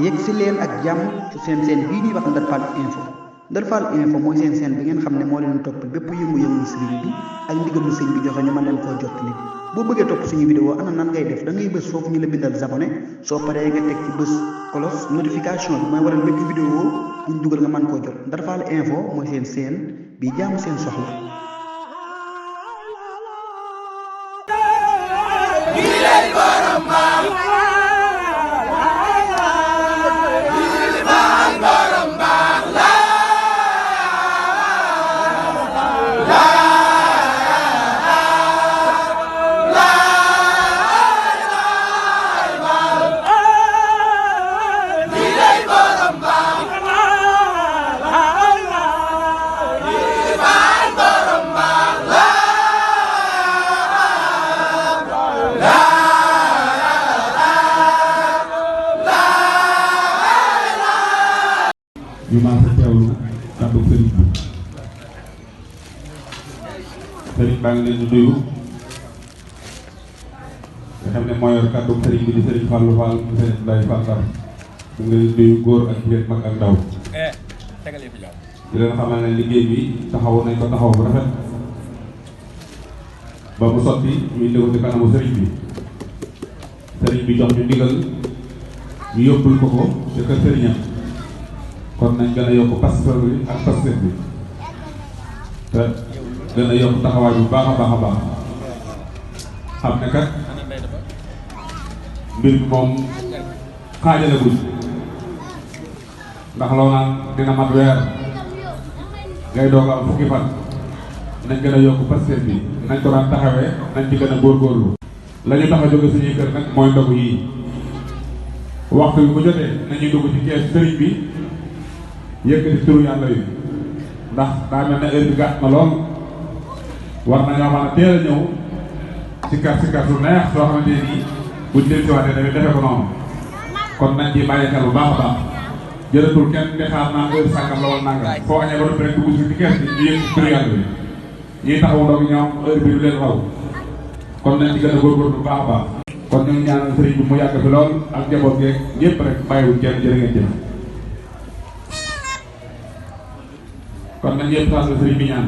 yegg si leen ak jàmm ci seen bii ñuy wax Ndar Fall info Ndar Fall info mooy seen bi ngeen xam ne moo leen topp bépp yëngu-yëngu sëriñ bi ak ndigalu sëñ bi joxe ñu mën leen koo jottali boo bëggee topp suñu vidéo ana nan ngay def da ngay bës foofu ñu la bindal abonné soo paree nga teg ci bës cloche notification bi mooy waral bépp vidéo buñ dugal nga mën koo jot Ndar Fall info mooy seen bi jaamu seen soxla. ñu maa sa teewlu kàddu sëriñ bi sëriñ baa ngi leen di nuyu nga xam ne moo yor kàddu sëriñ bi di sëriñ Fallou Fall mu sëriñ Abdoulaye Fall Ndar mu ngi leen di nuyu góor ak jigéen mag ak ndaw di leen xamal ne liggéey bi taxaw nañ ko taxaw bu rafet ba mu sotti ñu indi ko ci kanamu sëriñ bi jox ñu ndigal ñu yóbbul ko ci kër sëriñam kon nañ gën a yokk pasteur bi ak pasteur bi te gën a yokk taxawaay bu baax a baax a baax xam ne kat mbir bi moom xaajale guñ ndax loo naan dina mat weer ngay doog am fukki fan nañ gën a yokk pasteur bi nañ ko daan taxawee nañ ci gën a góorgóorlu la ñu tax a jóge suñuy kër nag mooy ndogu yii waxtu bi bu jotee nañuy dugg ci kees sëriñ bi yëkkati turu yàlla yi ndax daa mel ne heure bi gàtt na lool war nañoo mën a teel a ñëw si kar su neex soo xamante ni buñ leen si waatee tamit defe ko noonu kon nañ ci bàyyi xel bu baax a baax jërëtul kenn di xaar naa heure sàngam la wala nangam foo añee ba noppi rek dugg si kees bi ñu yëkkati turu yàlla yi ñuy taxawu ndox ñoom heure bi du leen raw kon nañ ci gën a góorgóorlu bu baax a baax kon ñu ngi ñaanal sëriñ bi mu yàgg fi lool ak njaboot geeg ñëpp rek bàyyiwuñ kenn jërë ngeen jëf kon nag yëpp taal sëriñ bi ñaan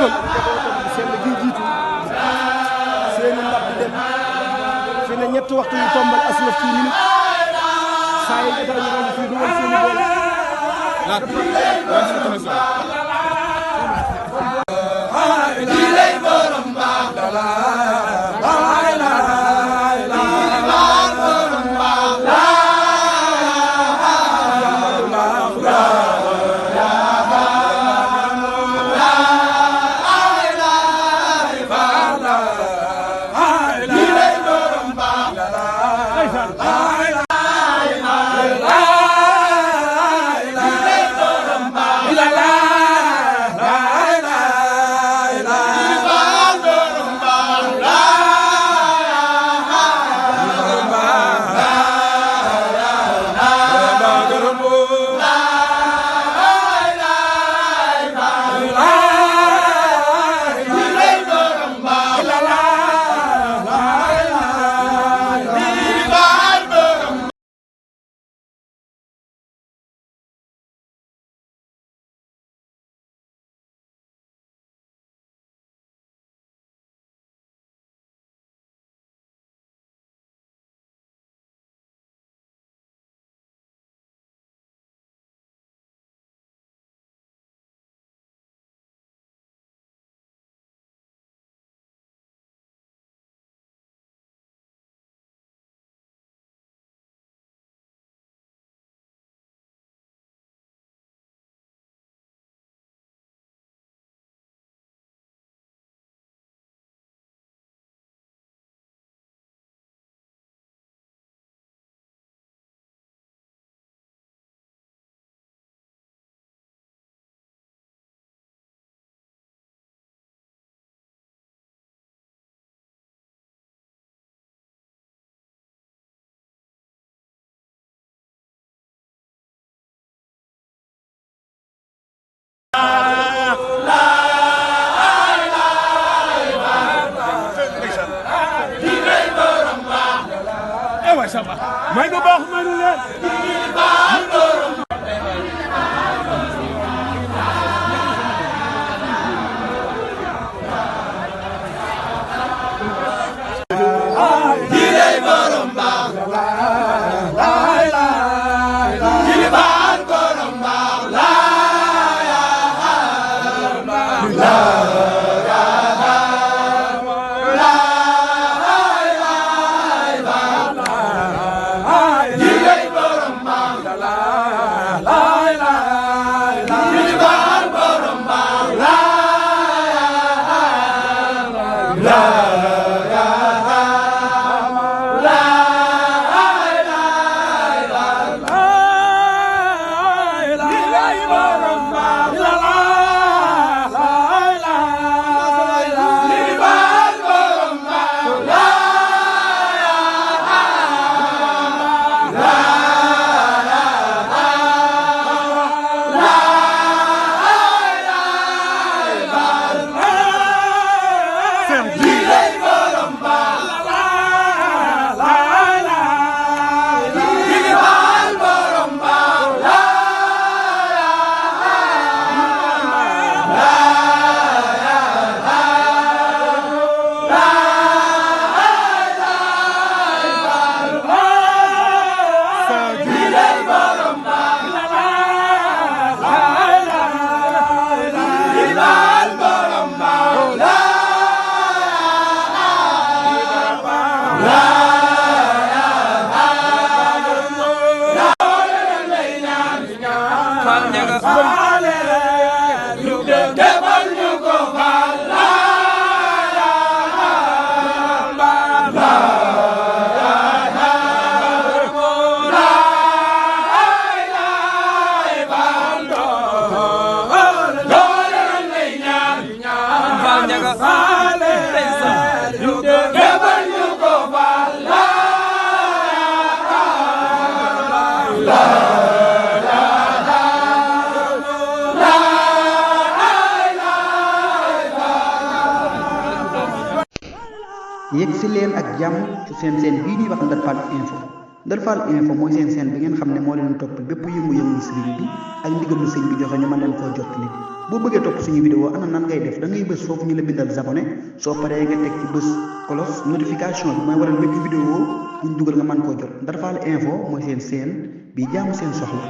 ñëwal seen gi jiitu seen ndab di dem fi ne ñetti waxtu yu tombal aslaf ci minute saa yi jotaay ñu doon fii dugal seen boole may nga baax may nu leen yegg si leen ak jàmm ci seen bii di wax Ndar Fall info Ndar Fall info mooy seen chaîne bi ngeen xam ne moo leen topp bépp yëngu-yëngu sëriñ bi ak ndigalu sëñ bi joxe ñu mën leen koo jottali boo bëggee topp suñu vidéo ana nan ngay def da ngay bës foofu ñu la bindal abonné soo paree nga teg ci bës cloche notification bi mooy waral bépp vidéo buñ dugal nga mën koo jot Ndar Fall info mooy seen chaîne bi jaamu seen soxla